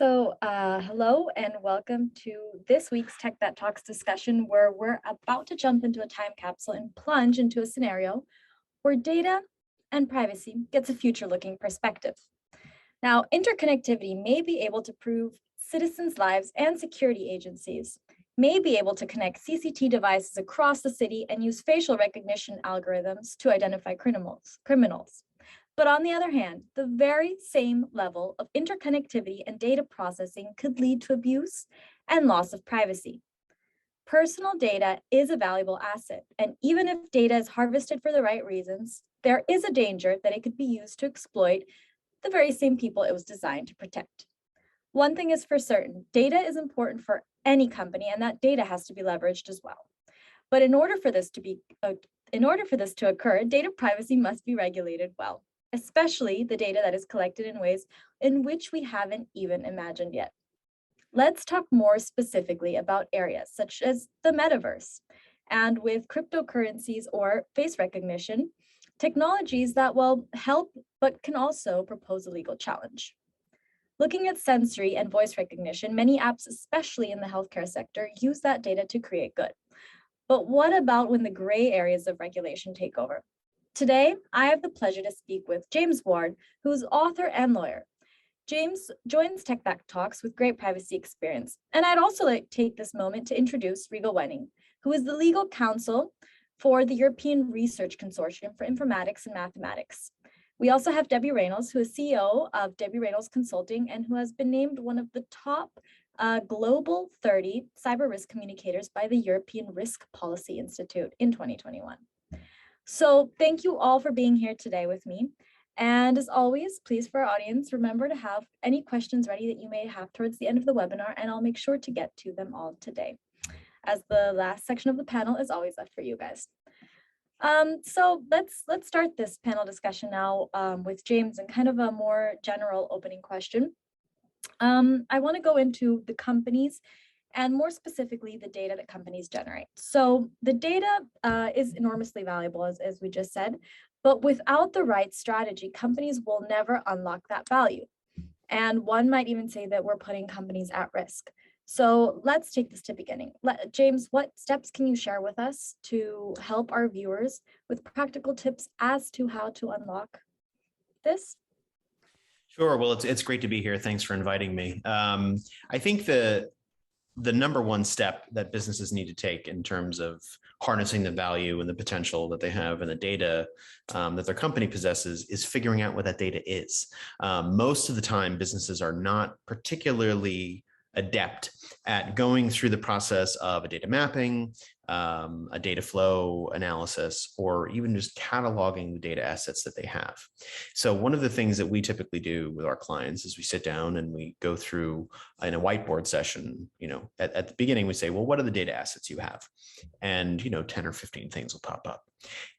Hello and welcome to this week's Tech That Talks discussion, where we're about to jump into a time capsule and plunge into a scenario where data and privacy gets a future-looking perspective. Now, interconnectivity may be able to prove citizens' lives and security agencies may be able to connect CCT devices across the city and use facial recognition algorithms to identify criminals. But on the other hand, the very same level of interconnectivity and data processing could lead to abuse and loss of privacy. Personal data is a valuable asset, and even if data is harvested for the right reasons, there is a danger that it could be used to exploit the very same people it was designed to protect. One thing is for certain, data is important for any company, and that data has to be leveraged as well. But in order for this to occur, data privacy must be regulated well, especially the data that is collected in ways in which we haven't even imagined yet. Let's talk more specifically about areas such as the metaverse, and with cryptocurrencies or face recognition, technologies that will help but can also propose a legal challenge. Looking at sensory and voice recognition, many apps, especially in the healthcare sector, use that data to create good. But what about when the gray areas of regulation take over? Today, I have the pleasure to speak with James Ward, who is author and lawyer. James joins Tech That Talks with great privacy experience. And I'd also like to take this moment to introduce Regal Wenning, who is the legal counsel for the European Research Consortium for Informatics and Mathematics. We also have Debbie Reynolds, who is CEO of Debbie Reynolds Consulting and who has been named one of the top global 30 cyber risk communicators by the European Risk Policy Institute in 2021. So thank you all for being here today with me. And as always, please, for our audience, remember to have any questions ready that you may have towards the end of the webinar, and I'll make sure to get to them all today, as the last section of the panel is always left for you guys. So let's start this panel discussion now with James and kind of a more general opening question. I want to go into the companies and more specifically the data that companies generate. So the data is enormously valuable, as we just said, but without the right strategy, companies will never unlock that value. And one might even say that we're putting companies at risk. So let's take this to beginning. James, what steps can you share with us to help our viewers with practical tips as to how to unlock this? Sure. Well, it's great to be here. Thanks for inviting me. I think the number one step that businesses need to take in terms of harnessing the value and the potential that they have in the data that their company possesses is figuring out what that data is. Most of the time, businesses are not particularly adept at going through the process of a data mapping, a data flow analysis, or even just cataloging the data assets that they have. So one of the things that we typically do with our clients is we sit down and we go through in a whiteboard session, at the beginning, we say, well, what are the data assets you have? And, 10 or 15 things will pop up.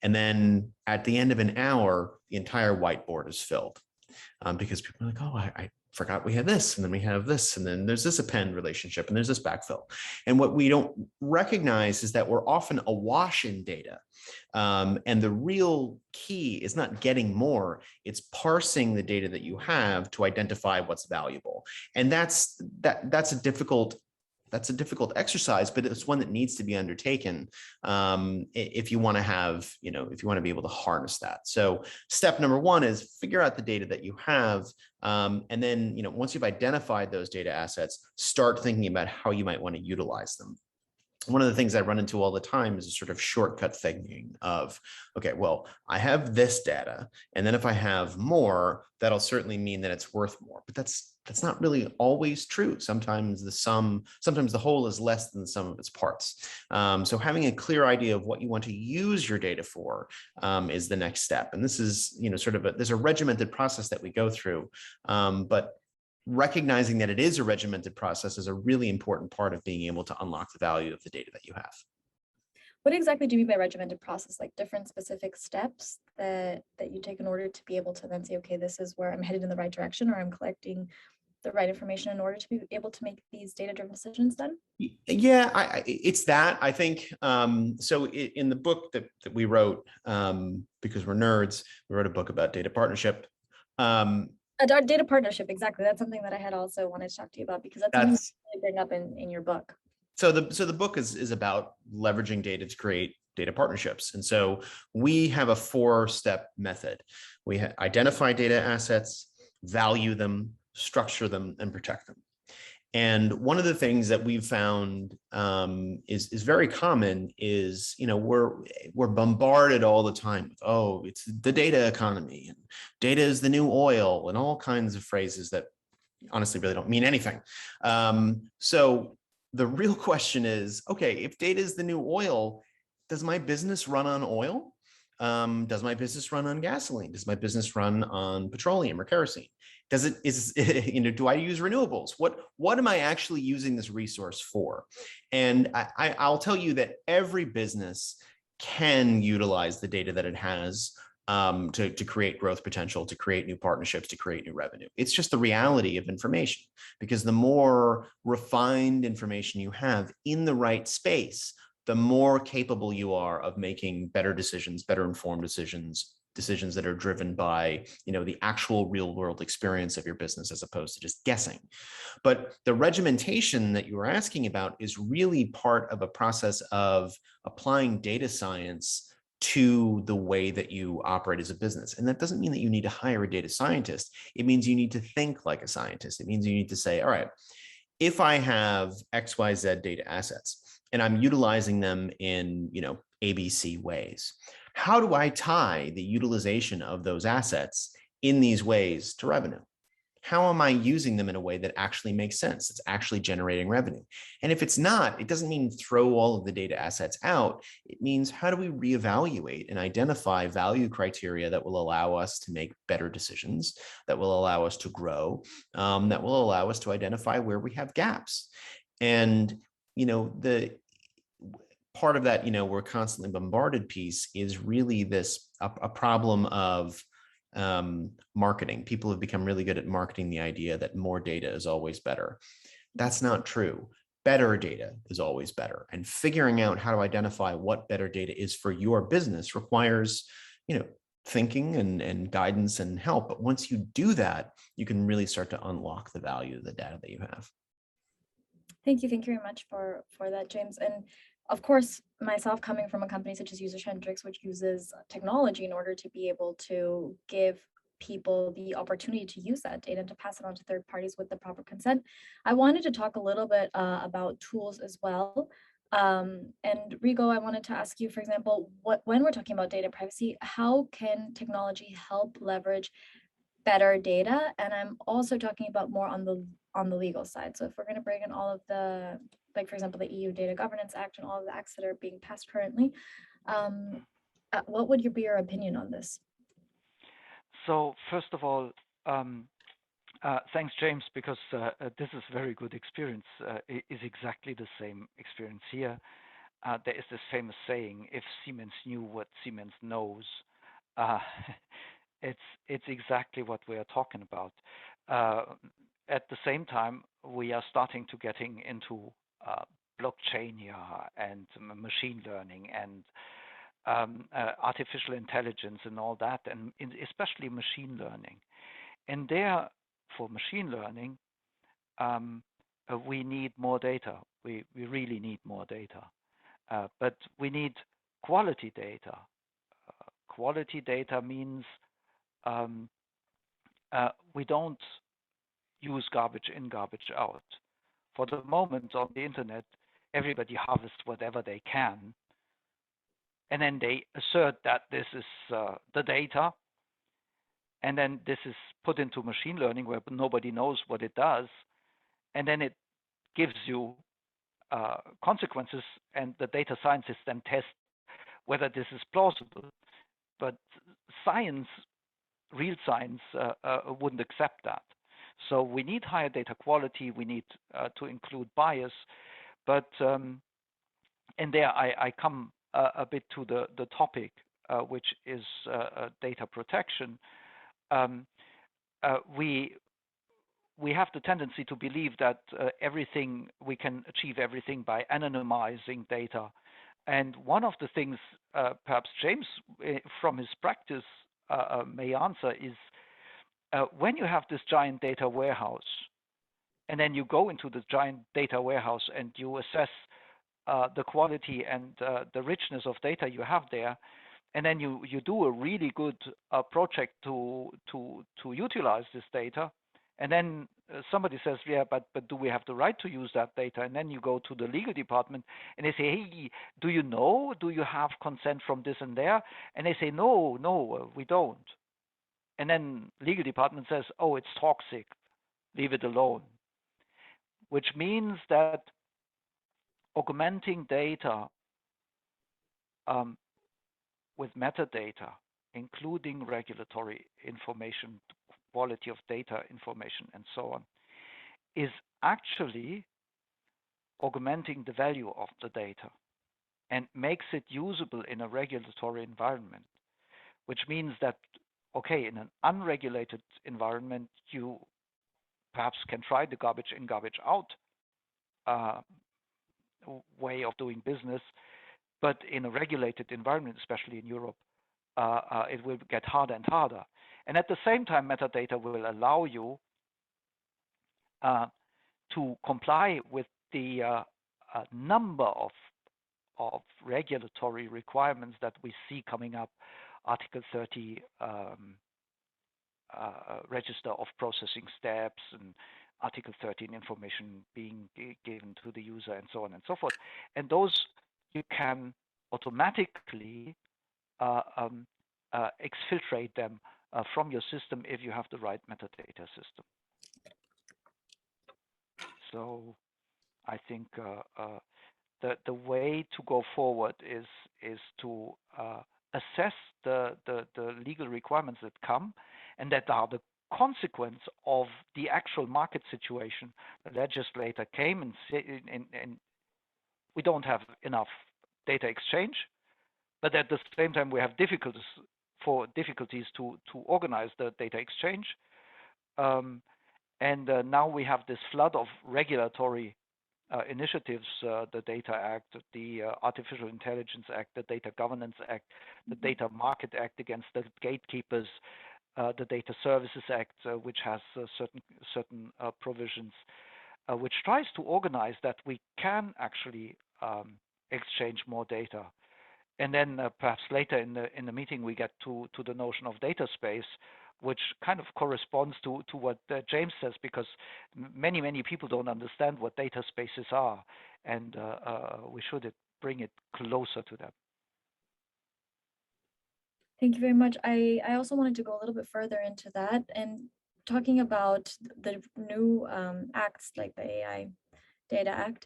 And then at the end of an hour, the entire whiteboard is filled because people are like, oh, I forgot we had this, and then we have this, and then there's this append relationship, and there's this backfill. And what we don't recognize is that we're often awash in data. And the real key is not getting more, it's parsing the data that you have to identify what's valuable. And that's a difficult exercise, but it's one that needs to be undertaken if you want to have, if you want to be able to harness that. So step number one is figure out the data that you have. And then, once you've identified those data assets, start thinking about how you might want to utilize them. One of the things I run into all the time is a sort of shortcut thinking of, okay, well, I have this data, and then if I have more, that'll certainly mean that it's worth more. But that's not really always true. Sometimes the whole is less than the sum of its parts. So having a clear idea of what you want to use your data for is the next step. And this is, there's a regimented process that we go through, but recognizing that it is a regimented process is a really important part of being able to unlock the value of the data that you have. What exactly do you mean by regimented process? Like different specific steps that you take in order to be able to then say, okay, this is where I'm headed in the right direction, or I'm collecting the right information in order to be able to make these data-driven decisions then? Yeah, it's that, I think. So in the book that we wrote, because we're nerds, we wrote a book about data partnership. A data partnership, exactly. That's something that I had also wanted to talk to you about because that's something That's you really bring up in your book. so the book is about leveraging data to create data partnerships. And so we have a 4-step method. We identify data assets, value them, structure them, and protect them. And one of the things that we've found is very common is, we're bombarded all the time with, oh, it's the data economy and data is the new oil and all kinds of phrases that honestly really don't mean anything. So the real question is, okay, if data is the new oil, does my business run on oil? Does my business run on gasoline? Does my business run on petroleum or kerosene? Do I use renewables? What am I actually using this resource for? And I'll tell you that every business can utilize the data that it has to create growth potential, to create new partnerships, to create new revenue. It's just the reality of information, because the more refined information you have in the right space, the more capable you are of making better decisions, better informed decisions that are driven by, the actual real world experience of your business, as opposed to just guessing. But the regimentation that you were asking about is really part of a process of applying data science to the way that you operate as a business. And that doesn't mean that you need to hire a data scientist. It means you need to think like a scientist. It means you need to say, all right, if I have XYZ data assets and I'm utilizing them in, ABC ways, how do I tie the utilization of those assets in these ways to revenue? How am I using them in a way that actually makes sense? It's actually generating revenue. And if it's not, it doesn't mean throw all of the data assets out. It means, how do we reevaluate and identify value criteria that will allow us to make better decisions, that will allow us to grow, that will allow us to identify where we have gaps. And, the part of that, we're constantly bombarded piece is really a problem of marketing. People have become really good at marketing the idea that more data is always better. That's not true. Better data is always better. And figuring out how to identify what better data is for your business requires, thinking and guidance and help. But once you do that, you can really start to unlock the value of the data that you have. Thank you very much for that, James. And of course, myself coming from a company such as Usercentrics, which uses technology in order to be able to give people the opportunity to use that data and to pass it on to third parties with the proper consent, I wanted to talk a little bit about tools as well. And Rigo, I wanted to ask you, for example, when we're talking about data privacy, how can technology help leverage better data? And I'm also talking about more on the legal side. So if we're going to bring in all of the, like, for example, the EU Data Governance Act and all of the acts that are being passed currently, what would be your opinion on this? So first of all, thanks, James, because this is very good experience. It is exactly the same experience here. There is this famous saying, if Siemens knew what Siemens knows, it's exactly what we are talking about. At the same time, we are starting to getting into blockchain here and machine learning and artificial intelligence and all that, and especially machine learning. And there, for machine learning, we need more data. We really need more data. But we need quality data. Quality data means we don't use garbage in, garbage out. For the moment on the internet, everybody harvests whatever they can, and then they assert that this is the data, and then this is put into machine learning where nobody knows what it does, and then it gives you consequences, and the data scientists then test whether this is plausible. But science, real science, wouldn't accept that. So we need higher data quality. We need to include bias. But and there I come a bit to the topic, which is data protection. We have the tendency to believe that we can achieve everything by anonymizing data. And one of the things perhaps James from his practice may answer is when you have this giant data warehouse, and then you go into the giant data warehouse and you assess the quality and the richness of data you have there, and then you do a really good project to utilize this data, and then somebody says, yeah, but do we have the right to use that data? And then you go to the legal department and they say, hey, do you have consent from this and there? And they say, no, we don't. And then legal department says, oh, it's toxic, leave it alone. Which means that augmenting data with metadata, including regulatory information, quality of data information, and so on, is actually augmenting the value of the data and makes it usable in a regulatory environment, which means that, okay, in an unregulated environment, you perhaps can try the garbage in, garbage out way of doing business, but in a regulated environment, especially in Europe, it will get harder and harder. And at the same time, metadata will allow you to comply with the number of regulatory requirements that we see coming up. Article 30 register of processing steps, and Article 13 information being given to the user, and so on and so forth. And those you can automatically exfiltrate them from your system if you have the right metadata system. So I think the way to go forward is to assess the legal requirements that come and that are the consequence of the actual market situation. The legislator came and said, and we don't have enough data exchange, but at the same time we have difficulties to organize the data exchange. And now we have this flood of regulatory initiatives, the Data Act, the Artificial Intelligence Act, the Data Governance Act, the Data Market Act against the gatekeepers, the Data Services Act, which has certain provisions, which tries to organize that we can actually exchange more data. And then perhaps later in the meeting we get to the notion of data space, which kind of corresponds to what James says, because many people don't understand what data spaces are, and we should bring it closer to them. Thank you very much. I also wanted to go a little bit further into that and talking about the new acts like the AI Data Act.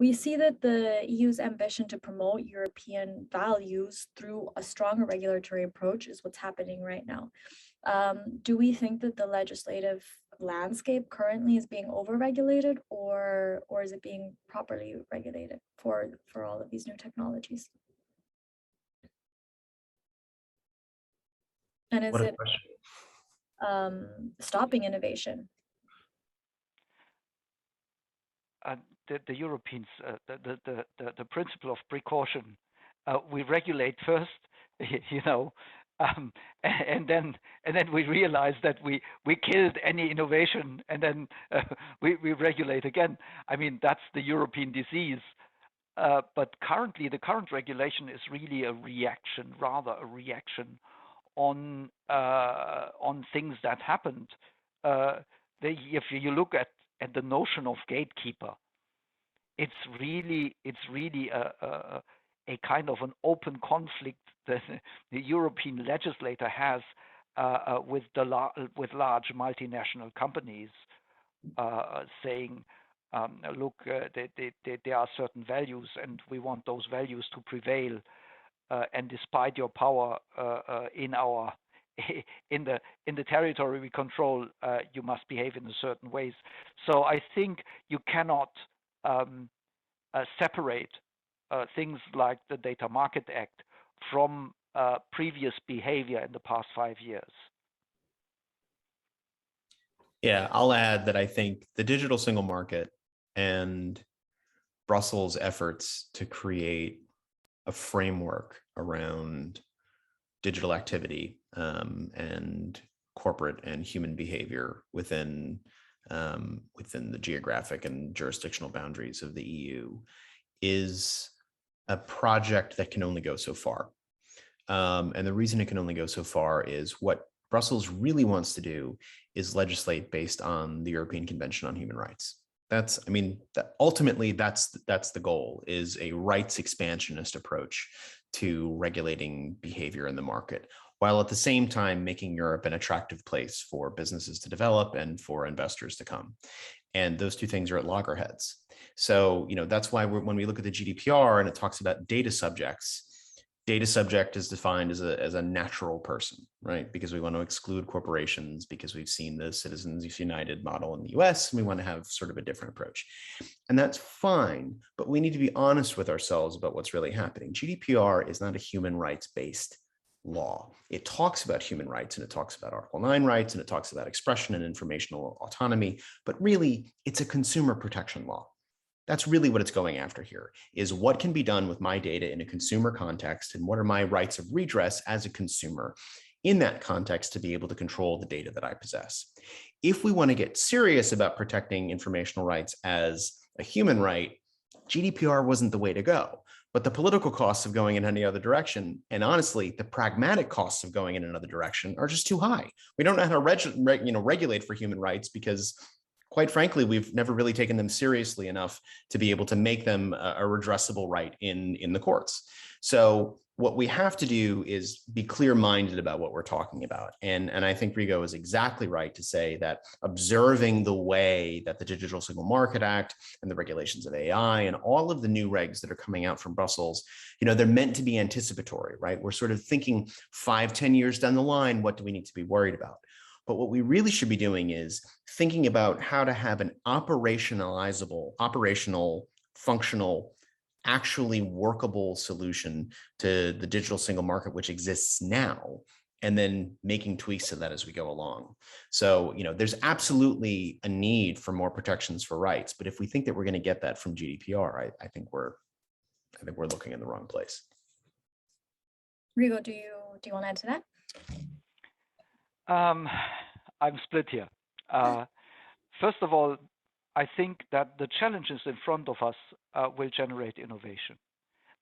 We see that the EU's ambition to promote European values through a stronger regulatory approach is what's happening right now. Do we think that the legislative landscape currently is being overregulated, or is it being properly regulated for all of these new technologies? And is it stopping innovation? The Europeans, the principle of precaution, we regulate first, and then we realize that we killed any innovation, and then we regulate again. I mean, that's the European disease. But currently, the current regulation is really a reaction on things that happened. If you look at the notion of gatekeeper, it's really a kind of an open conflict that the European legislator has with large multinational companies, saying, look, there are certain values, and we want those values to prevail. And despite your power in the territory we control, you must behave in a certain ways. So I think you cannot separate things like the Data Market Act from previous behavior in the past 5 years. Yeah, I'll add that I think the digital single market and Brussels' efforts to create a framework around digital activity and corporate and human behavior within the geographic and jurisdictional boundaries of the EU is a project that can only go so far. And the reason it can only go so far is what Brussels really wants to do is legislate based on the European Convention on Human Rights. Ultimately, that's the goal, is a rights expansionist approach to regulating behavior in the market, while at the same time making Europe an attractive place for businesses to develop and for investors to come. And those two things are at loggerheads. So, that's why when we look at the GDPR and it talks about data subjects, data subject is defined as a natural person, right? Because we want to exclude corporations, because we've seen the Citizens United model in the US, and we want to have sort of a different approach. And that's fine, but we need to be honest with ourselves about what's really happening. GDPR is not a human rights-based law. It talks about human rights, and it talks about Article 9 rights, and it talks about expression and informational autonomy, but really it's a consumer protection law. That's really what it's going after here, is what can be done with my data in a consumer context, and what are my rights of redress as a consumer in that context to be able to control the data that I possess. If we want to get serious about protecting informational rights as a human right, GDPR wasn't the way to go. But the political costs of going in any other direction, and honestly, the pragmatic costs of going in another direction, are just too high. We don't know how to regulate for human rights because, quite frankly, we've never really taken them seriously enough to be able to make them a redressable right in the courts. So what we have to do is be clear-minded about what we're talking about. And I think Rigo is exactly right to say that observing the way that the Digital Single Market Act and the regulations of AI and all of the new regs that are coming out from Brussels, they're meant to be anticipatory, right? We're sort of thinking 5-10 years down the line, what do we need to be worried about? But what we really should be doing is thinking about how to have an operational, functional, actually workable solution to the digital single market, which exists now, and then making tweaks to that as we go along. So, there's absolutely a need for more protections for rights. But if we think that we're going to get that from GDPR, I think we're looking in the wrong place. Rigo, do you want to add to that? I'm split here. First of all, I think that the challenges in front of us will generate innovation.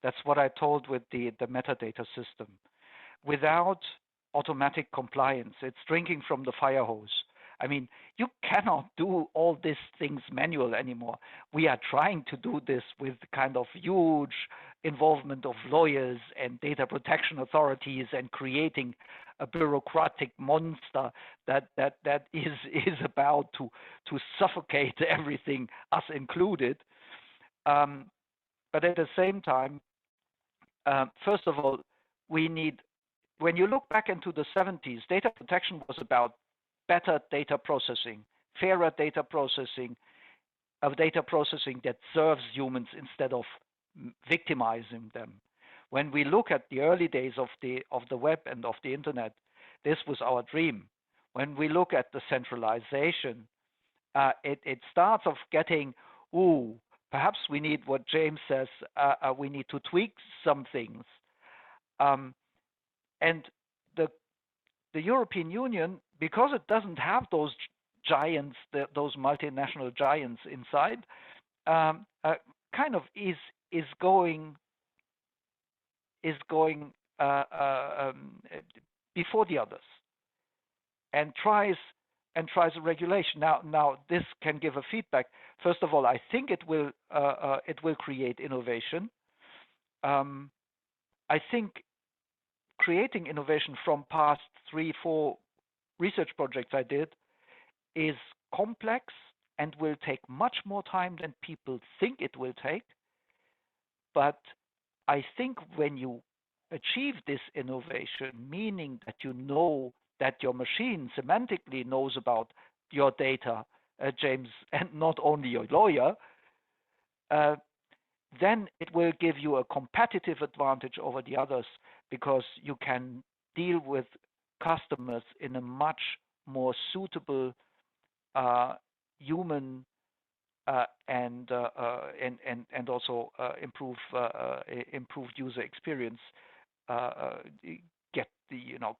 That's what I told with the metadata system. Without automatic compliance, it's drinking from the fire hose. I mean, you cannot do all these things manual anymore. We are trying to do this with kind of huge involvement of lawyers and data protection authorities, and creating a bureaucratic monster that is about to suffocate everything, us included. But at the same time, first of all, we need, when you look back into the 70s, data protection was about better data processing, fairer data processing, of data processing that serves humans instead of victimizing them. When we look at the early days of the web and of the internet, this was our dream. When we look at the centralization, it starts off getting, perhaps we need, what James says, we need to tweak some things. And the European Union, because it doesn't have those giants, those multinational giants inside, kind of is going before the others, and tries a regulation. Now this can give a feedback. First of all, I think it will create innovation. I think creating innovation from past 3-4 research projects I did is complex and will take much more time than people think it will take. But I think when you achieve this innovation, meaning that you know that your machine semantically knows about your data, James, and not only your lawyer, then it will give you a competitive advantage over the others, because you can deal with customers in a much more suitable, human and also improved user experience.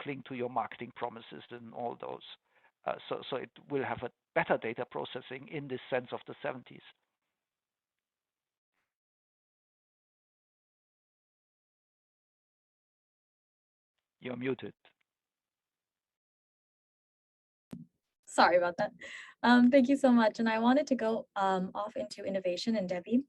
cling to your marketing promises and all those. So it will have a better data processing in this sense of the 70s. You're muted. Sorry about that. Thank you so much. And I wanted to go off into innovation, and Debbie.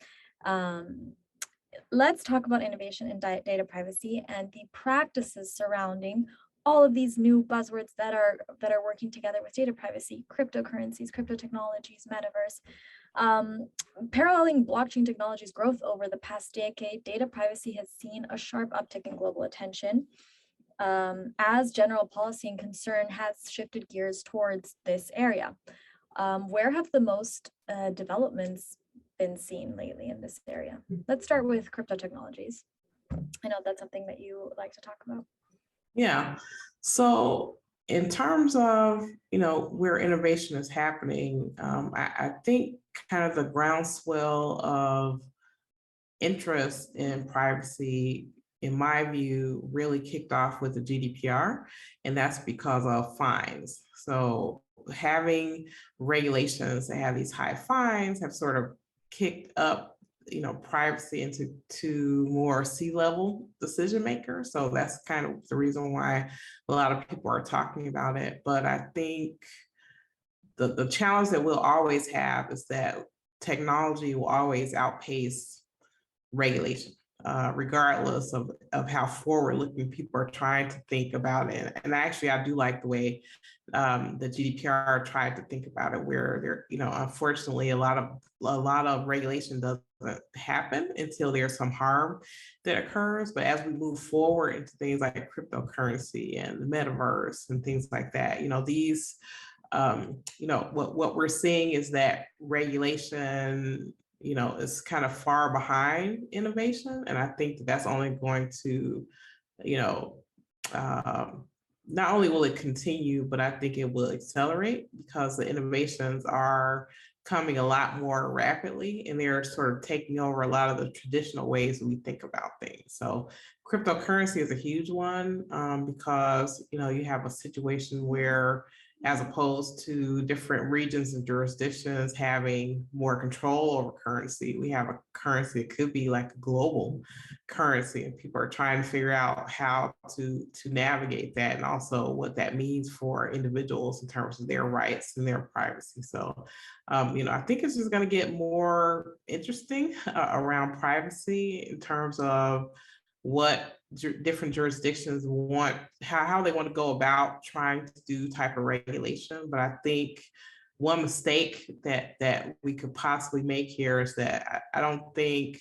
Let's talk about innovation in data privacy and the practices surrounding all of these new buzzwords that are working together with data privacy: cryptocurrencies, crypto technologies, metaverse. Paralleling blockchain technology's growth over the past decade, data privacy has seen a sharp uptick in global attention, as general policy and concern has shifted gears towards this area. Where have the most developments been seen lately in this area? Let's start with crypto technologies. I know that's something that you like to talk about. Yeah. So in terms of, where innovation is happening, I think kind of the groundswell of interest in privacy, in my view, really kicked off with the GDPR, and that's because of fines. So having regulations that have these high fines have sort of kicked up privacy into more C-level decision makers. So that's kind of the reason why a lot of people are talking about it. But I think the challenge that we'll always have is that technology will always outpace regulation, regardless of how forward-looking people are trying to think about it. And actually, I do like the way the GDPR tried to think about it, where there, unfortunately, a lot of regulation doesn't happen until there's some harm that occurs. But as we move forward into things like cryptocurrency and the metaverse and things like that, these, what we're seeing is that regulation is kind of far behind innovation. And I think that's only going to, not only will it continue, but I think it will accelerate because the innovations are coming a lot more rapidly and they're sort of taking over a lot of the traditional ways that we think about things. So cryptocurrency is a huge one because, you have a situation where, as opposed to different regions and jurisdictions having more control over currency, we have a currency that could be like a global currency, and people are trying to figure out how to navigate that and also what that means for individuals in terms of their rights and their privacy. So, I think it's just going to get more interesting around privacy in terms of what different jurisdictions want, how they want to go about trying to do type of regulation. But I think one mistake that we could possibly make here is that I don't think,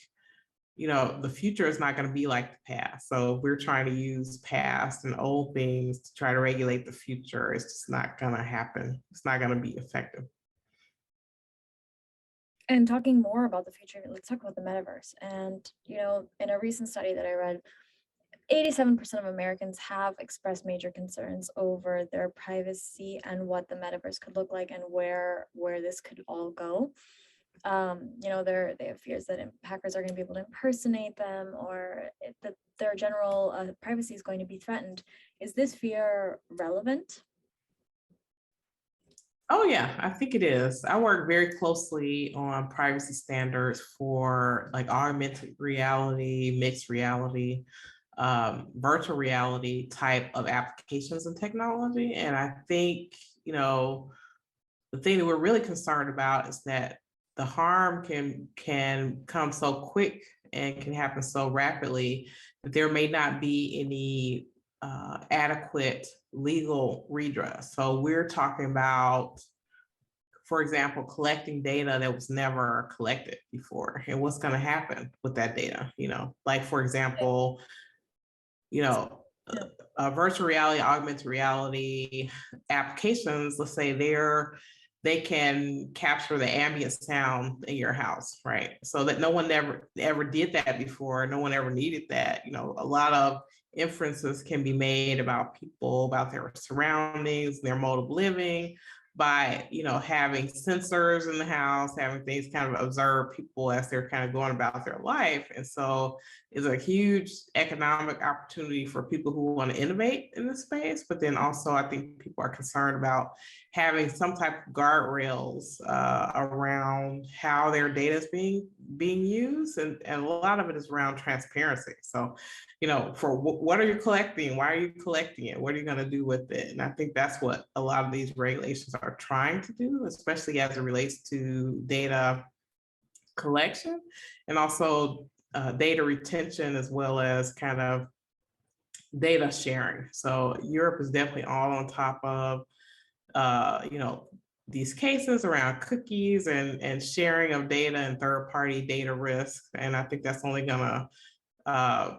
the future is not going to be like the past. So if we're trying to use past and old things to try to regulate the future, it's just not going to happen. It's not going to be effective. And talking more about the future, let's talk about the metaverse. And, in a recent study that I read, 87% of Americans have expressed major concerns over their privacy and what the metaverse could look like and where this could all go. They have fears that hackers are going to be able to impersonate them, or that their general privacy is going to be threatened. Is this fear relevant? Oh yeah, I think it is. I work very closely on privacy standards for like augmented reality, mixed reality, virtual reality type of applications and technology. And I think, the thing that we're really concerned about is that the harm can come so quick and can happen so rapidly that there may not be any adequate legal redress. So we're talking about, for example, collecting data that was never collected before, and what's going to happen with that data. Like, for example, virtual reality, augmented reality applications, let's say they can capture the ambient sound in your house, right? So that no one ever did that before. No one ever needed that. A lot of inferences can be made about people, about their surroundings, their mode of living. by, having sensors in the house, having things kind of observe people as they're kind of going about their life. And so it's a huge economic opportunity for people who want to innovate in this space. But then also, I think people are concerned about having some type of guardrails around how their data is being used. And a lot of it is around transparency. So, for what are you collecting? Why are you collecting it? What are you going to do with it? And I think that's what a lot of these regulations are trying to do, especially as it relates to data collection and also data retention, as well as kind of data sharing. So Europe is definitely all on top of, these cases around cookies and sharing of data and third-party data risk. And I think that's only going to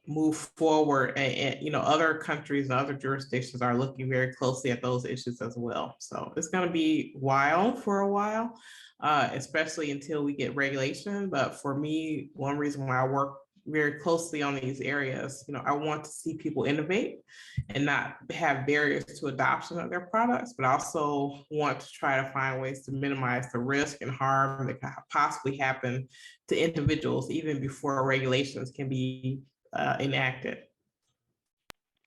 move forward, and other countries and other jurisdictions are looking very closely at those issues as well. So it's going to be wild for a while, especially until we get regulation. But for me, one reason why I work very closely on these areas, I want to see people innovate and not have barriers to adoption of their products, but also want to try to find ways to minimize the risk and harm that could possibly happen to individuals even before regulations can be enacted.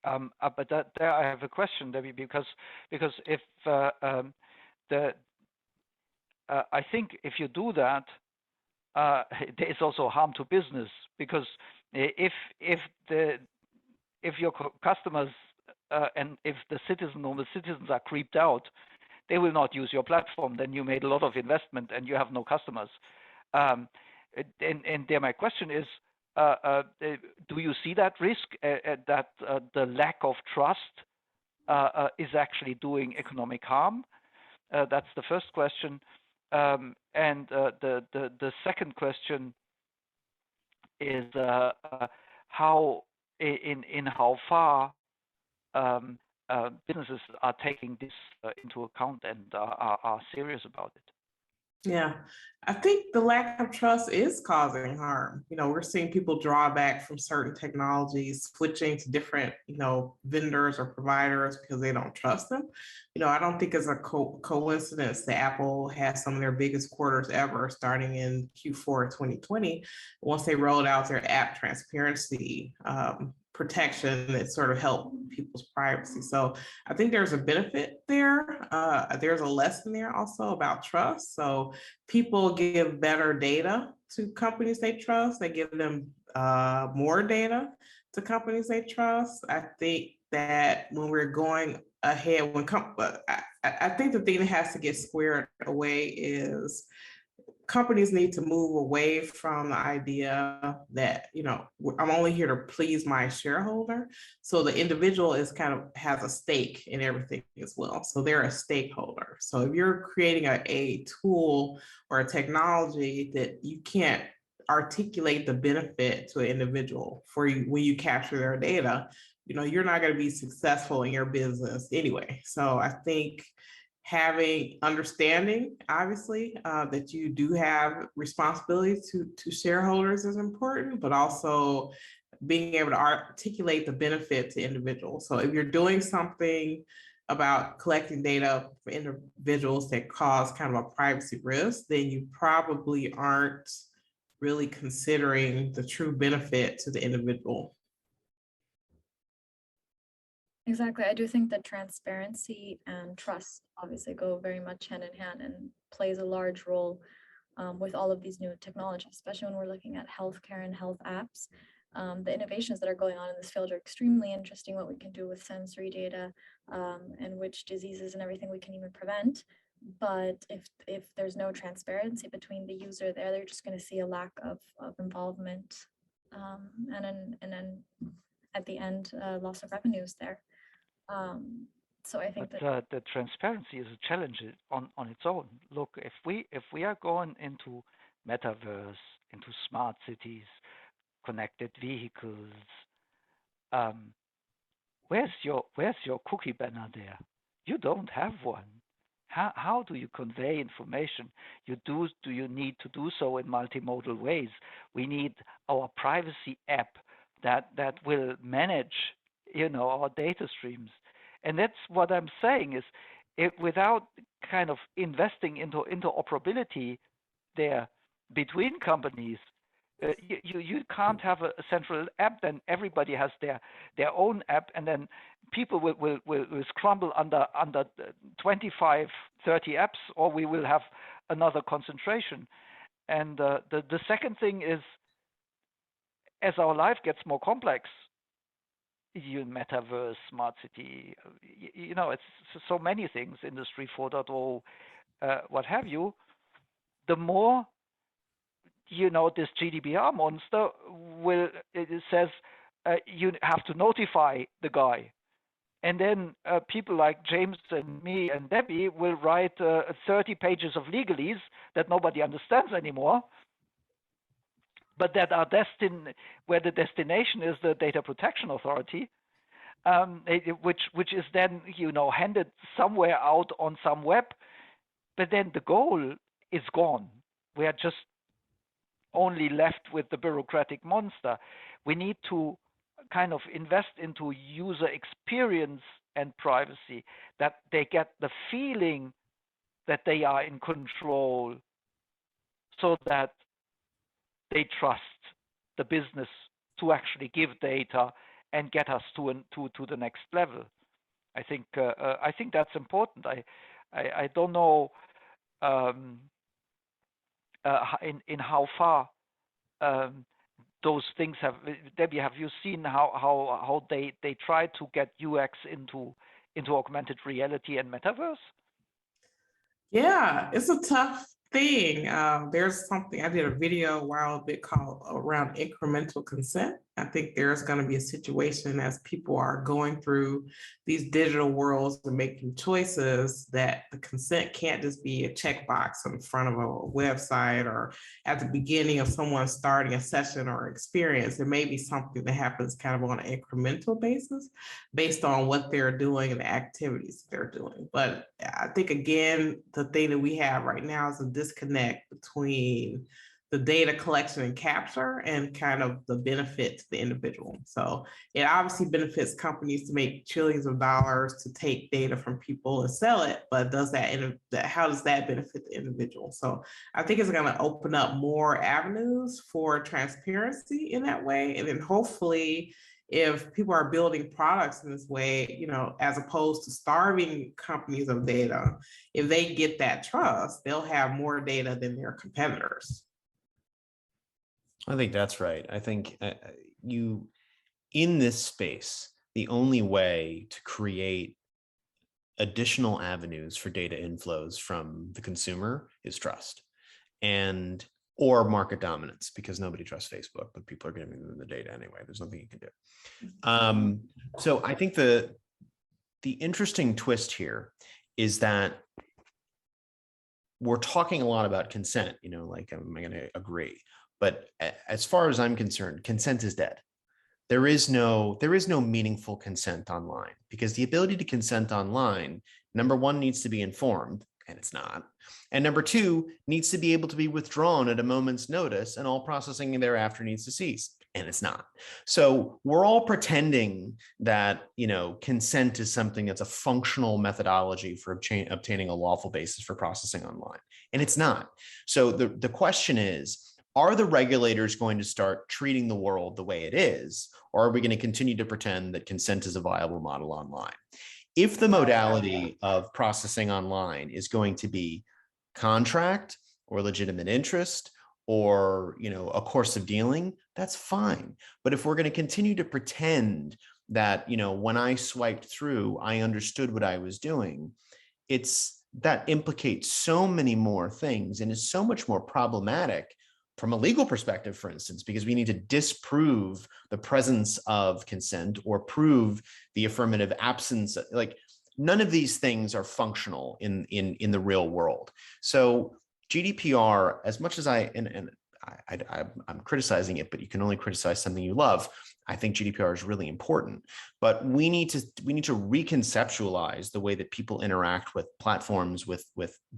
But there I have a question, Debbie, because if I think if you do that, there is also harm to business, because if your customers and if the citizens are creeped out, they will not use your platform. Then you made a lot of investment and you have no customers. And there my question is, do you see that risk that the lack of trust is actually doing economic harm? That's the first question. And the second question is how far businesses are taking this into account and are serious about it. Yeah, I think the lack of trust is causing harm. We're seeing people draw back from certain technologies, switching to different, vendors or providers because they don't trust them. I don't think it's a coincidence that Apple has some of their biggest quarters ever, starting in Q4 2020, once they rolled out their app transparency protection that sort of help people's privacy. So I think there's a benefit there. There's a lesson there also about trust. So people give better data to companies they trust. They give them more data to companies they trust. I think that when we're going ahead, I think the thing that has to get squared away is companies need to move away from the idea that, I'm only here to please my shareholder. So the individual has a stake in everything as well. So they're a stakeholder. So if you're creating a tool or a technology that you can't articulate the benefit to an individual for you when you capture their data, you're not going to be successful in your business anyway. So I think having understanding, obviously, that you do have responsibility to shareholders is important, but also being able to articulate the benefit to individuals. So if you're doing something about collecting data for individuals that cause kind of a privacy risk, then you probably aren't really considering the true benefit to the individual. Exactly. I do think that transparency and trust obviously go very much hand in hand and plays a large role with all of these new technologies, especially when we're looking at healthcare and health apps. The innovations that are going on in this field are extremely interesting, what we can do with sensory data and which diseases and everything we can even prevent. But if there's no transparency between the user there, they're just going to see a lack of involvement and then at the end, loss of revenues there. So I think that the transparency is a challenge on its own. Look, if we are going into metaverse, into smart cities, connected vehicles, where's your cookie banner there? You don't have one. How do you convey information? Do you need to do so in multimodal ways? We need our privacy app that will manage, our data streams. And that's what I'm saying is, without kind of investing into interoperability there between companies, you can't have a central app. Then everybody has their own app, and then people will scramble under 25, 30 apps, or we will have another concentration. And the second thing is, as our life gets more complex, metaverse, smart city, it's so many things, industry 4.0, what have you, the more, this GDPR monster it says you have to notify the guy. And then people like James and me and Debbie will write 30 pages of legalese that nobody understands anymore, but that are destined, where the destination is the Data Protection Authority, which is then, handed somewhere out on some web, but then the goal is gone. We are just only left with the bureaucratic monster. We need to kind of invest into user experience and privacy, that they get the feeling that they are in control, so that they trust the business to actually give data and get us to the next level. I think that's important. I don't know in how far those things have. Debbie, have you seen how they try to get UX into augmented reality and metaverse? Yeah, it's a tough thing. There's something, I did a video a while back called around incremental consent. I think there's going to be a situation as people are going through these digital worlds and making choices, that the consent can't just be a checkbox in front of a website or at the beginning of someone starting a session or experience. There may be something that happens kind of on an incremental basis based on what they're doing and the activities they're doing. But I think, again, the thing that we have right now is a disconnect between the data collection and capture and kind of the benefit to the individual. So it obviously benefits companies to make trillions of dollars to take data from people and sell it, but how does that benefit the individual? So I think it's going to open up more avenues for transparency in that way. And then hopefully, if people are building products in this way, as opposed to starving companies of data, if they get that trust, they'll have more data than their competitors. I think that's right. I think in this space, the only way to create additional avenues for data inflows from the consumer is trust, or market dominance, because nobody trusts Facebook, but people are giving them the data anyway. There's nothing you can do. So I think the interesting twist here is that we're talking a lot about consent, like, am I going to agree? But as far as I'm concerned, consent is dead. There is no meaningful consent online, because the ability to consent online, number one, needs to be informed, and it's not. And number two, needs to be able to be withdrawn at a moment's notice, and all processing thereafter needs to cease, and it's not. So we're all pretending that, consent is something that's a functional methodology for obtaining a lawful basis for processing online, and it's not. So the question is, are the regulators going to start treating the world the way it is, or are we going to continue to pretend that consent is a viable model online? If the modality of processing online is going to be contract or legitimate interest or, a course of dealing, that's fine. But if we're going to continue to pretend that, when I swiped through, I understood what I was doing, that implicates so many more things and is so much more problematic from a legal perspective, for instance, because we need to disprove the presence of consent or prove the affirmative absence. Like, none of these things are functional in the real world. So GDPR, as much as I'm criticizing it, but you can only criticize something you love. I think GDPR is really important, but we need to reconceptualize the way that people interact with platforms, with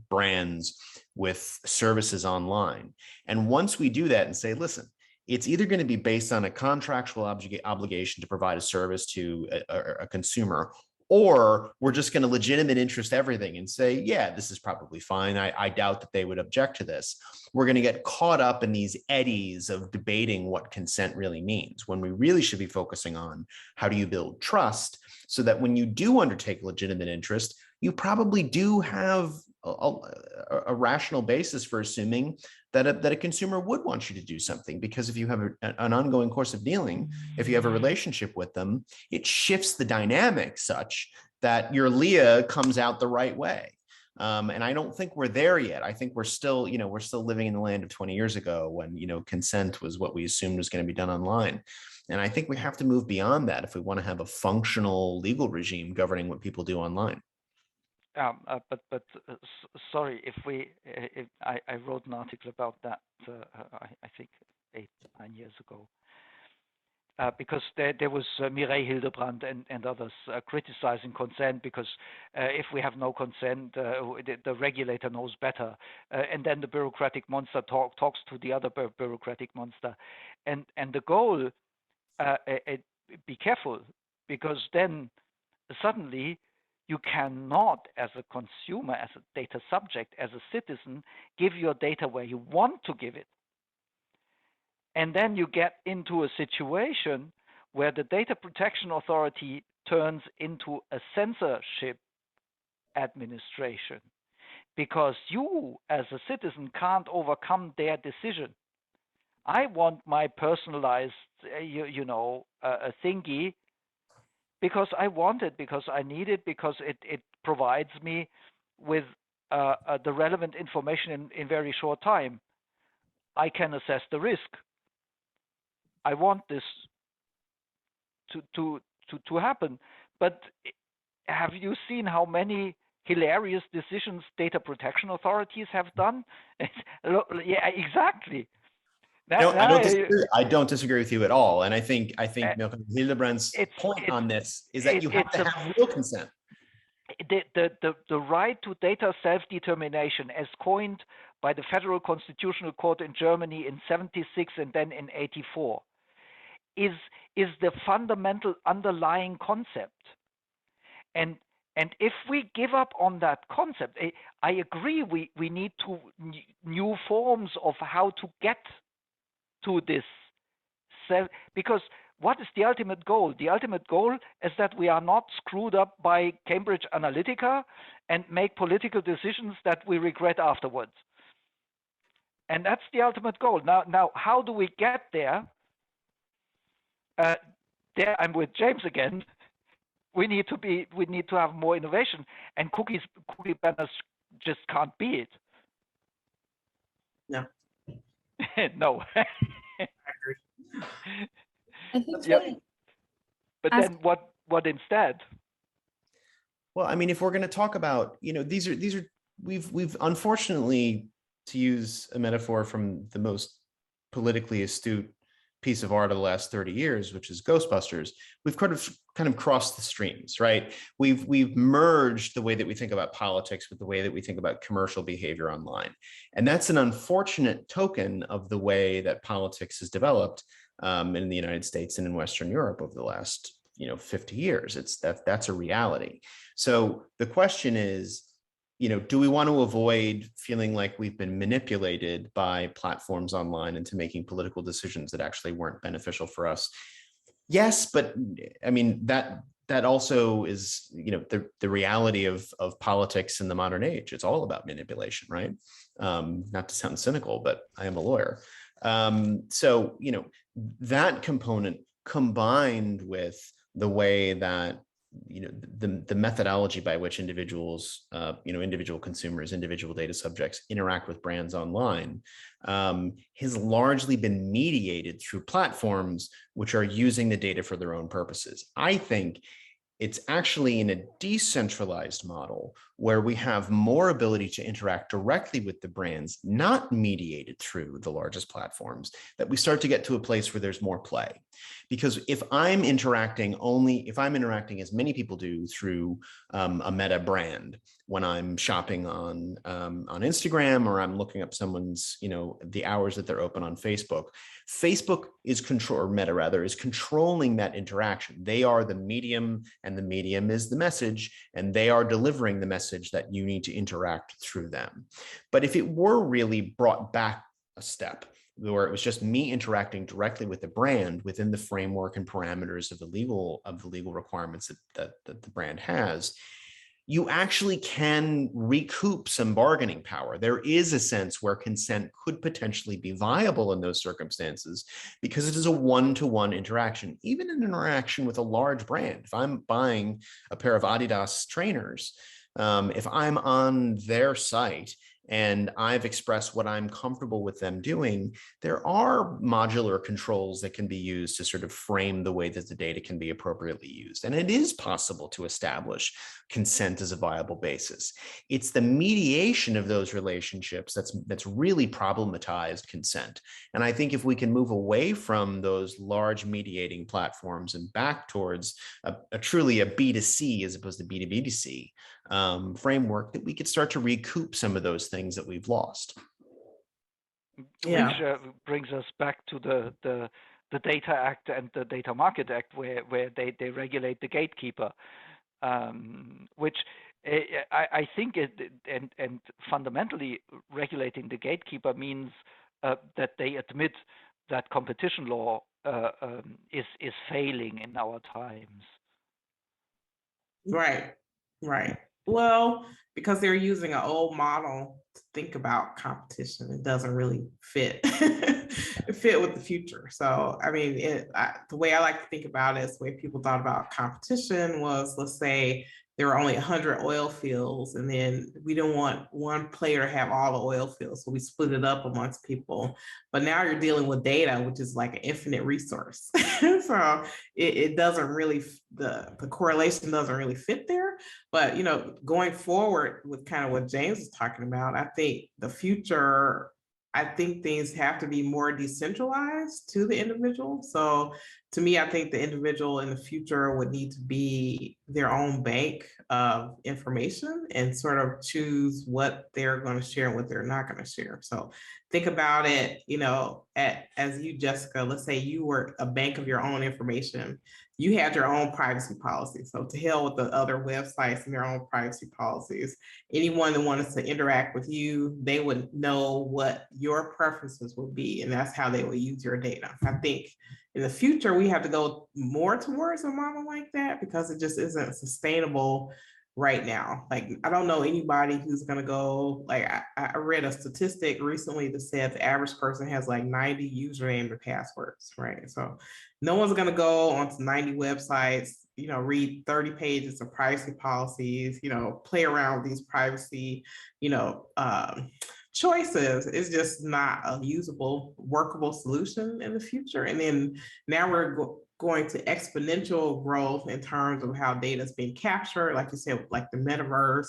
brands, with services online. And once we do that and say, listen, it's either going to be based on a contractual obligation to provide a service to a consumer, or we're just going to legitimate interest everything and say, yeah, this is probably fine. I doubt that they would object to this. We're going to get caught up in these eddies of debating what consent really means, when we really should be focusing on how do you build trust so that when you do undertake legitimate interest, you probably do have a rational basis for assuming that a consumer would want you to do something, because if you have an ongoing course of dealing, if you have a relationship with them, it shifts the dynamic such that your Leah comes out the right way. And I don't think we're there yet. I think we're still living in the land of 20 years ago when, consent was what we assumed was going to be done online. And I think we have to move beyond that if we want to have a functional legal regime governing what people do online. Sorry, if I wrote an article about that, I think 8-9 years ago, because there was Mireille Hildebrand and others criticizing consent, because if we have no consent, the regulator knows better, and then the bureaucratic monster talks to the other bureaucratic monster, and the goal, be careful, because then suddenly you cannot, as a consumer, as a data subject, as a citizen, give your data where you want to give it. And then you get into a situation where the Data Protection Authority turns into a censorship administration, because you, as a citizen, can't overcome their decision. I want my personalized, thingy, because I want it, because I need it, because it provides me with the relevant information in very short time. I can assess the risk. I want this to happen. But have you seen how many hilarious decisions data protection authorities have done? Yeah, exactly. No, I don't disagree with you at all. And I think Milton Hildebrand's point on this is that you have to have real consent. The right to data self-determination, as coined by the Federal Constitutional Court in Germany in 76 and then in 84, is the fundamental underlying concept. And if we give up on that concept, I agree we need new forms of how to get to this, because what is the ultimate goal? The ultimate goal is that we are not screwed up by Cambridge Analytica and make political decisions that we regret afterwards. And that's the ultimate goal. Now, how do we get there? There, I'm with James again. We need to have more innovation, and cookie banners just can't be it. No. No. I agree. I think But then what instead? Well, I mean, if we're going to talk about, these are we've unfortunately, to use a metaphor from the most politically astute piece of art of the last 30 years, which is Ghostbusters, we've kind of crossed the streams, right? We've merged the way that we think about politics with the way that we think about commercial behavior online. And that's an unfortunate token of the way that politics has developed in the United States and in Western Europe over the last 50 years. That's a reality. So the question is, do we want to avoid feeling like we've been manipulated by platforms online into making political decisions that actually weren't beneficial for us? Yes, but I mean, that also is, the reality of politics in the modern age. It's all about manipulation, right? Not to sound cynical, but I am a lawyer. So, that component combined with the way that the methodology by which individuals, individual consumers, individual data subjects interact with brands online has largely been mediated through platforms which are using the data for their own purposes. I think it's actually in a decentralized model where we have more ability to interact directly with the brands, not mediated through the largest platforms, that we start to get to a place where there's more play. Because if I'm interacting as many people do through a Meta brand, when I'm shopping on Instagram, or I'm looking up someone's, the hours that they're open on Facebook. Facebook is or Meta rather, is controlling that interaction. They are the medium, and the medium is the message, and they are delivering the message that you need to interact through them. But if it were really brought back a step, where it was just me interacting directly with the brand within the framework and parameters of the legal requirements that the brand has, you actually can recoup some bargaining power. There is a sense where consent could potentially be viable in those circumstances, because it is a one-to-one interaction, even an interaction with a large brand. If I'm buying a pair of Adidas trainers, if I'm on their site and I've expressed what I'm comfortable with them doing, there are modular controls that can be used to sort of frame the way that the data can be appropriately used. And it is possible to establish consent as a viable basis. It's the mediation of those relationships that's really problematized consent. And I think if we can move away from those large mediating platforms and back towards a truly a B2C as opposed to B2B2C framework, that we could start to recoup some of those things that we've lost. Yeah. Which brings us back to the Data Act and the Data Market Act, where they regulate the gatekeeper, which I think and fundamentally regulating the gatekeeper means that they admit that competition law is failing in our times. Right. Well, because they're using an old model to think about competition, it doesn't really fit fit with the future. So, I mean, the way I like to think about it is the way people thought about competition was, let's say there were only 100 oil fields, and then we don't want one player to have all the oil fields, so we split it up amongst people. But now you're dealing with data, which is like an infinite resource. So it doesn't really, the correlation doesn't really fit there. But going forward with kind of what James is talking about, I think the future, I think things have to be more decentralized to the individual. So to me, I think the individual in the future would need to be their own bank of information and sort of choose what they're going to share and what they're not going to share. So think about it, as you, Jessica, let's say you were a bank of your own information. You had your own privacy policy. So to hell with the other websites and their own privacy policies. Anyone that wanted to interact with you, they would know what your preferences would be, and that's how they would use your data. I think in the future, we have to go more towards a model like that, because it just isn't sustainable right now. Like, I don't know anybody who's going to go, like, I read a statistic recently that said the average person has like 90 username and passwords, right? So no one's going to go onto 90 websites, read 30 pages of privacy policies, play around with these privacy, choices. Is just not a usable, workable solution in the future. And then now we're going to exponential growth in terms of how data is being captured. Like you said, like the metaverse,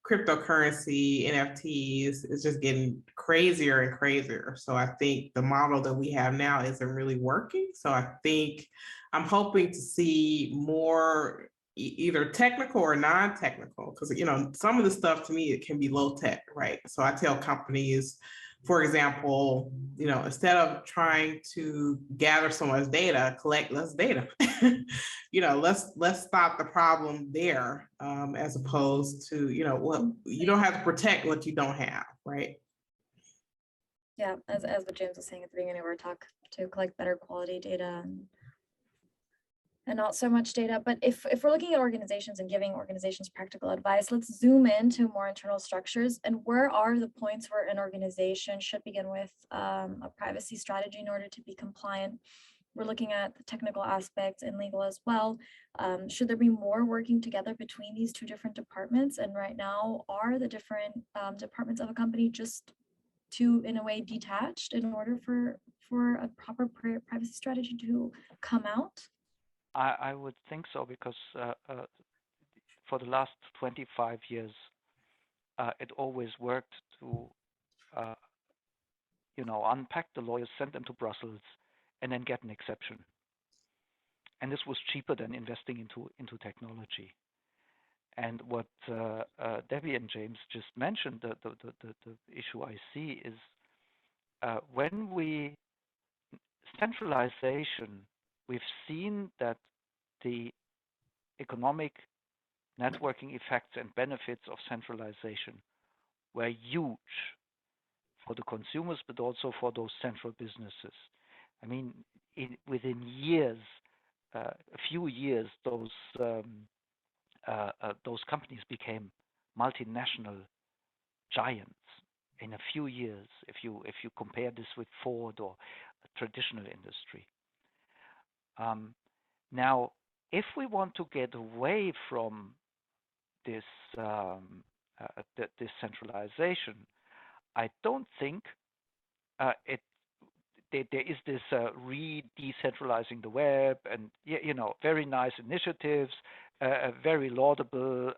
cryptocurrency, NFTs, is just getting crazier and crazier. So I think the model that we have now isn't really working. So I think I'm hoping to see more either technical or non-technical, because some of the stuff, to me, it can be low tech, right? So I tell companies, for example, instead of trying to gather someone's data, collect less data. Let's stop the problem there, as opposed to you don't have to protect what you don't have, right? Yeah, as what James was saying at the beginning of our talk, to collect better quality data and not so much data. But if we're looking at organizations and giving organizations practical advice, let's zoom into more internal structures. And where are the points where an organization should begin with a privacy strategy in order to be compliant? We're looking at the technical aspects and legal as well. Should there be more working together between these two different departments? And right now, are the different departments of a company just too, in a way, detached in order for a proper privacy strategy to come out? I would think so, because for the last 25 years, it always worked to, unpack the lawyers, send them to Brussels, and then get an exception. And this was cheaper than investing into technology. And what Debbie and James just mentioned, the issue I see is when we centralization, we've seen that the economic networking effects and benefits of centralization were huge for the consumers, but also for those central businesses. I mean, within years, a few years, those companies became multinational giants in a few years. If you compare this with Ford or a traditional industry. Now, if we want to get away from this this centralization, I don't think there is this decentralizing the web and very nice initiatives, very laudable,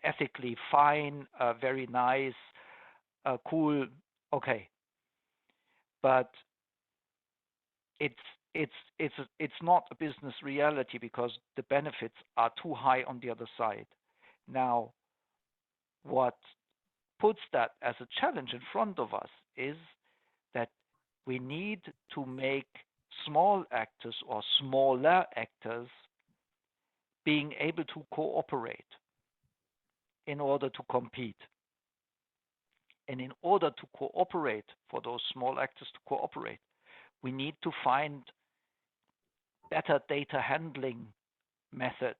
ethically fine, very nice, cool, okay, but it's not a business reality because the benefits are too high on the other side. Now, what puts that as a challenge in front of us is that we need to make small actors or smaller actors being able to cooperate in order to compete. And in order to cooperate, for those small actors to cooperate, we need to find better data handling methods.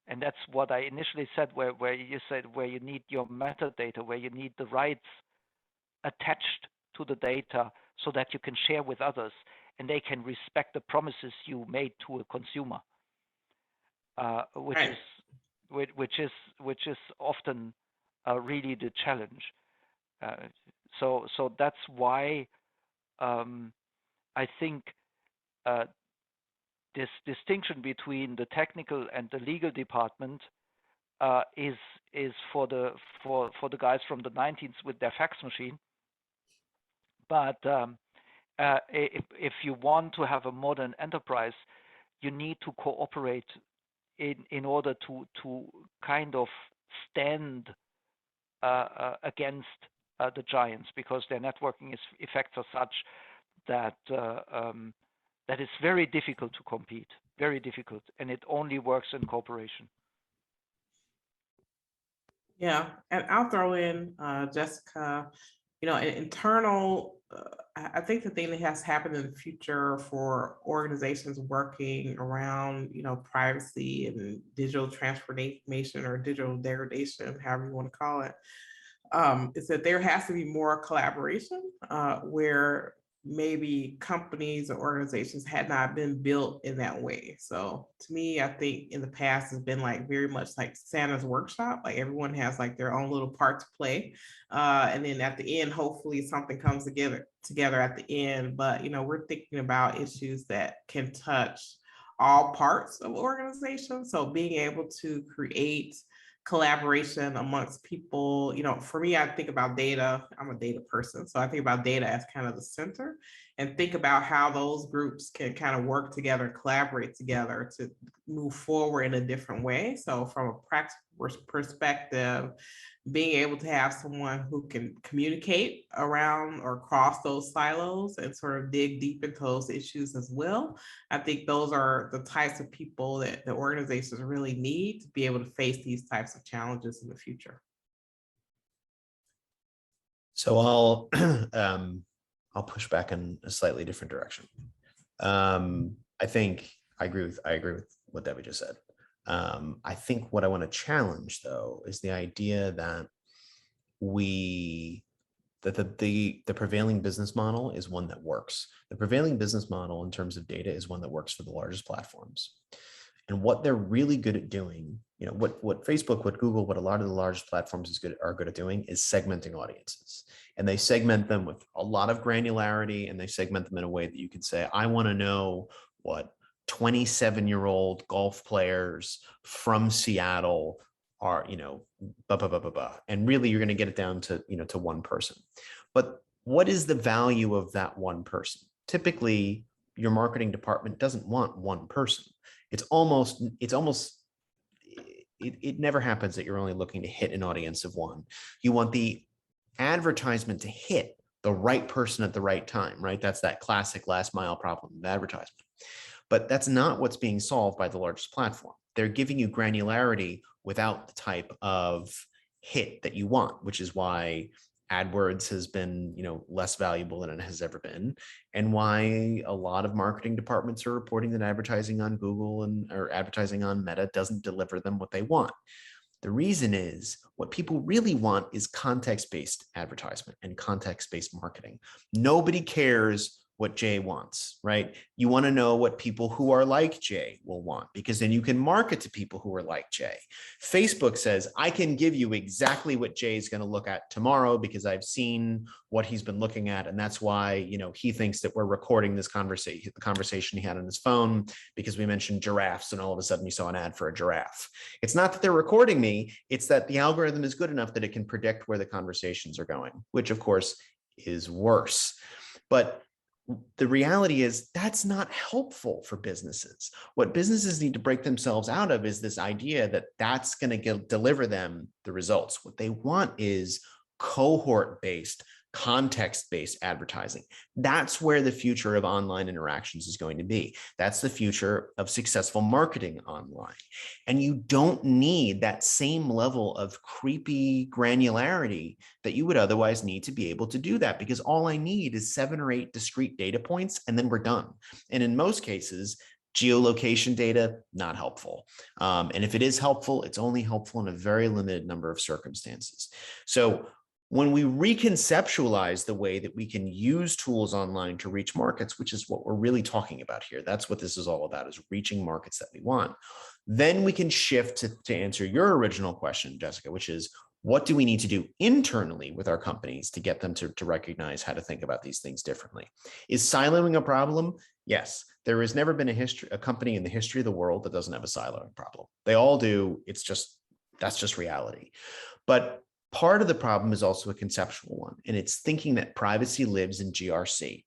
And that's what I initially said, where you said where you need your metadata, where you need the rights attached to the data so that you can share with others and they can respect the promises you made to a consumer, which is often really the challenge. So that's why I think this distinction between the technical and the legal department is for the guys from the 19th with their fax machine. But if you want to have a modern enterprise, you need to cooperate in order to kind of stand against the giants, because their networking effects are such that that is very difficult to compete, very difficult, and it only works in cooperation. Yeah, and I'll throw in, Jessica, an internal, I think the thing that has happened in the future for organizations working around, privacy and digital transformation or digital degradation, however you want to call it, is that there has to be more collaboration where maybe companies or organizations had not been built in that way. So to me, I think in the past has been like very much like Santa's workshop. Like everyone has like their own little part to play. And then at the end, hopefully something comes together at the end. But, we're thinking about issues that can touch all parts of organizations. So being able to create collaboration amongst people, for me, I think about data. I'm a data person, so I think about data as kind of the center, and think about how those groups can kind of work together, collaborate together to move forward in a different way. So from a practical perspective, being able to have someone who can communicate around or cross those silos and sort of dig deep into those issues as well. I think those are the types of people that the organizations really need to be able to face these types of challenges in the future. So I'll push back in a slightly different direction. I think I agree with what Debbie just said. I think what I want to challenge, though, is the idea that the prevailing business model is one that works. The prevailing business model in terms of data is one that works for the largest platforms. And what they're really good at doing, what Facebook, what Google, what a lot of the largest platforms are good at doing is segmenting audiences. And they segment them with a lot of granularity, and they segment them in a way that you can say, I want to know what 27-year-old golf players from Seattle are, blah, blah, blah, blah, blah. And really you're going to get it down to, to one person. But what is the value of that one person? Typically, your marketing department doesn't want one person. It's almost it never happens that you're only looking to hit an audience of one. You want the advertisement to hit the right person at the right time, right? That's that classic last mile problem of advertisement. But that's not what's being solved by the largest platform. They're giving you granularity without the type of hit that you want, which is why AdWords has been, less valuable than it has ever been, and why a lot of marketing departments are reporting that advertising on Google or advertising on Meta doesn't deliver them what they want. The reason is what people really want is context-based advertisement and context-based marketing. Nobody cares what Jay wants, right? You want to know what people who are like Jay will want, because then you can market to people who are like Jay. Facebook says, I can give you exactly what Jay is going to look at tomorrow because I've seen what he's been looking at. And that's why, he thinks that we're recording this conversation, the conversation he had on his phone, because we mentioned giraffes and all of a sudden you saw an ad for a giraffe. It's not that they're recording me, it's that the algorithm is good enough that it can predict where the conversations are going, which of course is worse. But the reality is that's not helpful for businesses. What businesses need to break themselves out of is this idea that that's going to deliver them the results. What they want is cohort-based, context-based advertising. That's where the future of online interactions is going to be. That's the future of successful marketing online. And you don't need that same level of creepy granularity that you would otherwise need to be able to do that, because all I need is 7 or 8 discrete data points and then we're done. And in most cases, geolocation data, not helpful. And if it is helpful, it's only helpful in a very limited number of circumstances. So when we reconceptualize the way that we can use tools online to reach markets, which is what we're really talking about here, that's what this is all about, is reaching markets that we want. Then we can shift to answer your original question, Jessica, which is, what do we need to do internally with our companies to get them to recognize how to think about these things differently? Is siloing a problem? Yes. There has never been a company in the history of the world that doesn't have a siloing problem. They all do. That's just reality. But part of the problem is also a conceptual one, and it's thinking that privacy lives in GRC.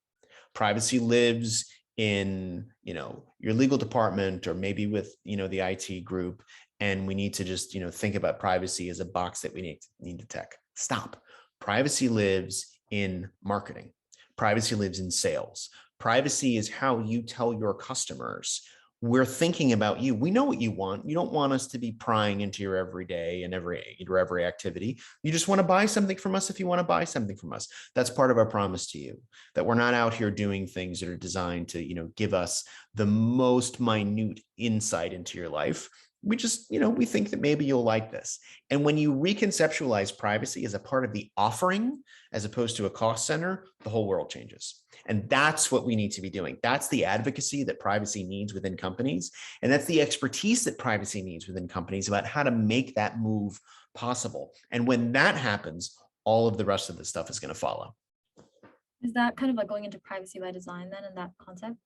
Privacy lives in, your legal department, or maybe with, the IT group, and we need to just, think about privacy as a box that we need to tick. Stop. Privacy lives in marketing. Privacy lives in sales. Privacy is how you tell your customers, we're thinking about you. We know what you want. You don't want us to be prying into your everyday and your every activity. You just want to buy something from us if you want to buy something from us. That's part of our promise to you, that we're not out here doing things that are designed to, give us the most minute insight into your life. We just, we think that maybe you'll like this. And when you reconceptualize privacy as a part of the offering, as opposed to a cost center, the whole world changes. And that's what we need to be doing. That's the advocacy that privacy needs within companies. And that's the expertise that privacy needs within companies about how to make that move possible. And when that happens, all of the rest of the stuff is going to follow. Is that kind of like going into privacy by design then in that concept?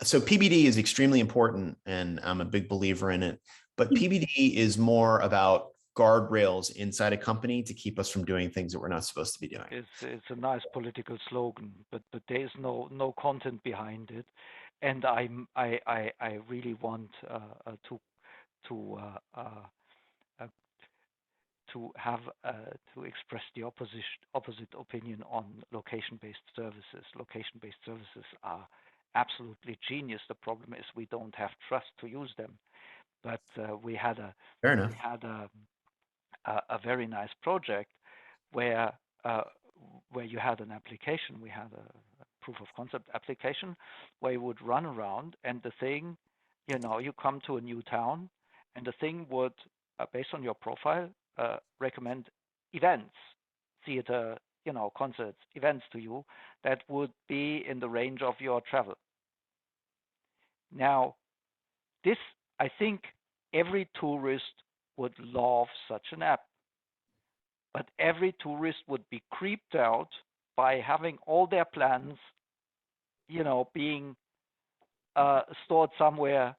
So PBD is extremely important, and I'm a big believer in it. But PBD is more about guardrails inside a company to keep us from doing things that we're not supposed to be doing. It's a nice political slogan, but there is no content behind it, and I really want to express the opposite opinion on location-based services. Location-based services are absolutely genius. The problem is we don't have trust to use them. But we had a very nice project where you had an application. We had a proof of concept application where you would run around, and the thing, you come to a new town, and the thing would, based on your profile, recommend events, theater, concerts, events to you that would be in the range of your travel. Now, this, I think every tourist would love such an app, but every tourist would be creeped out by having all their plans, being stored somewhere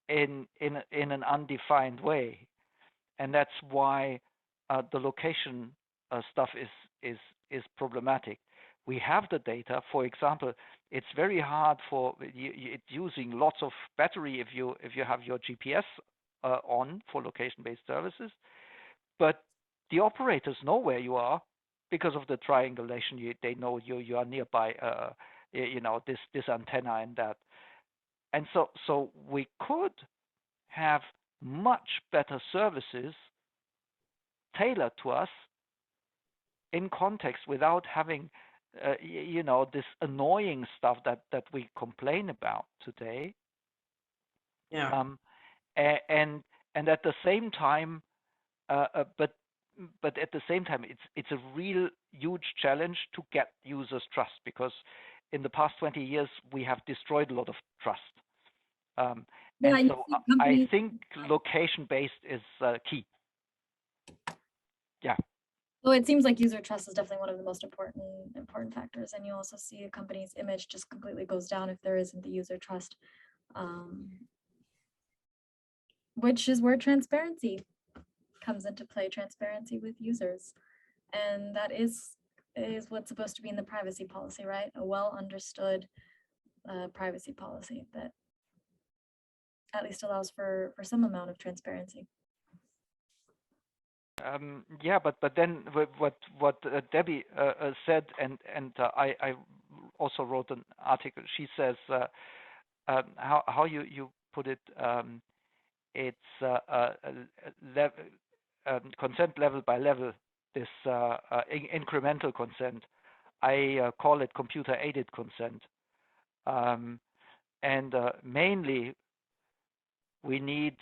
in an undefined way. And that's why the location stuff is problematic. We have the data. For example, it's very hard for it's using lots of battery if you have your GPS on for location-based services, but the operators know where you are because of the triangulation. They know you are nearby, this antenna and that. And so we could have much better services tailored to us in context without having this annoying stuff that we complain about today. Yeah. And at the same time, but at the same time, it's a real huge challenge to get users' trust, because in the past 20 years we have destroyed a lot of trust. Yeah, And you so see I companies- think location-based is key. Yeah. Well, it seems like user trust is definitely one of the most important factors, and you also see a company's image just completely goes down if there isn't the user trust, which is where transparency comes into play. Transparency with users, and that is what's supposed to be in the privacy policy, right? A well understood privacy policy that at least allows for some amount of transparency. Yeah, but then what Debbie said, and I also wrote an article. She says how you put it. It's consent level by level. This incremental consent. I call it computer-aided consent. And mainly we need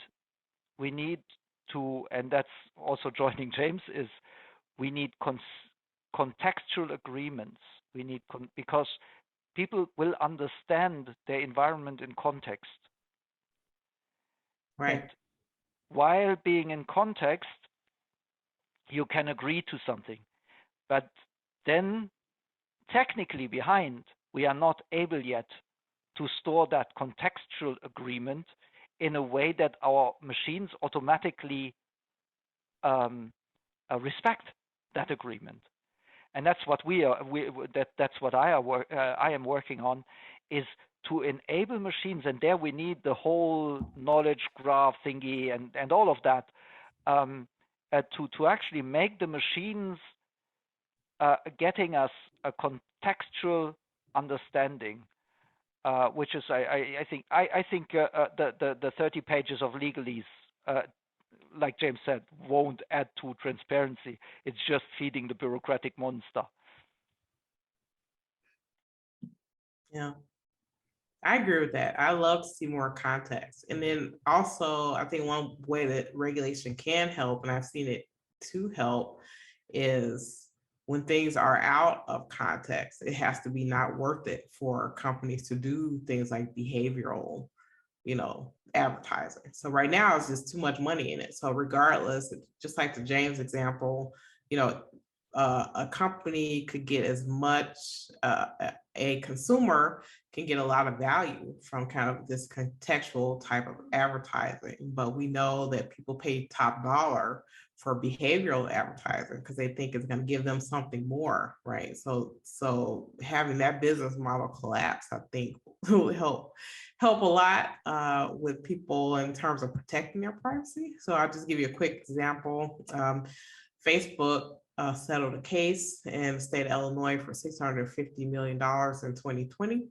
to, and that's also joining James, is we need contextual agreements. We need because people will understand their environment in context. Right. And while being in context, you can agree to something, but then technically behind, we are not able yet to store that contextual agreement in a way that our machines automatically respect that agreement. And that's what that's what I am working on, is to enable machines, and there we need the whole knowledge graph thingy and all of that, to actually make the machines getting us a contextual understanding, which is I think the 30 pages of legalese, like James said, won't add to transparency. It's just feeding the bureaucratic monster. Yeah, I agree with that. I love to see more context. And then also, I think one way that regulation can help, and I've seen it to help, is when things are out of context, it has to be not worth it for companies to do things like behavioral, advertising. So right now it's just too much money in it. So regardless, just like the James example, a company could get as much, a consumer can get a lot of value from kind of this contextual type of advertising. But we know that people pay top dollar for behavioral advertising because they think it's going to give them something more, right? So having that business model collapse, I think, will help a lot with people in terms of protecting their privacy. So I'll just give you a quick example. Facebook settled a case in the state of Illinois for $650 million in 2020.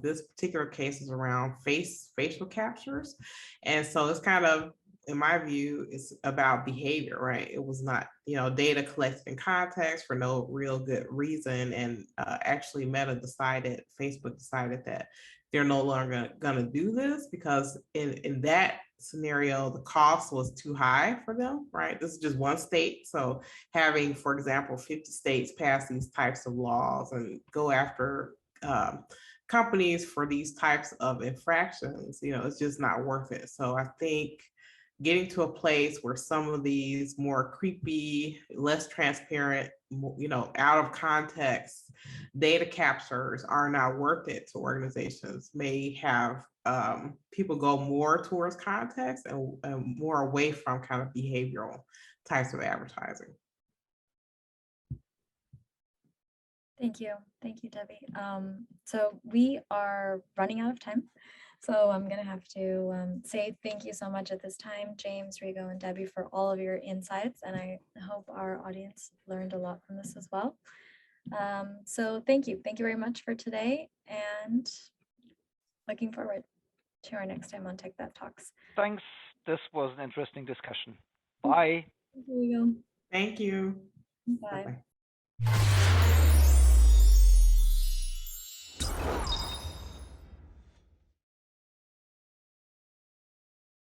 This particular case is around facial captures. And so it's kind of, in my view, it's about behavior, right? It was not, data collected in context for no real good reason. And actually Facebook decided that they're no longer going to do this because in that scenario, the cost was too high for them, right? This is just one state. So having, for example, 50 states pass these types of laws and go after companies for these types of infractions, it's just not worth it. So I think getting to a place where some of these more creepy, less transparent, out of context data captures are not worth it to organizations may have people go more towards context and more away from kind of behavioral types of advertising. Thank you, Debbie. So we are running out of time. So I'm gonna have to say thank you so much at this time, James, Rigo, and Debbie, for all of your insights. And I hope our audience learned a lot from this as well. So thank you. Thank you very much for today, and looking forward to our next time on Tech That Talks. Thanks. This was an interesting discussion. Bye. Here we go. Thank you. Bye. Bye-bye.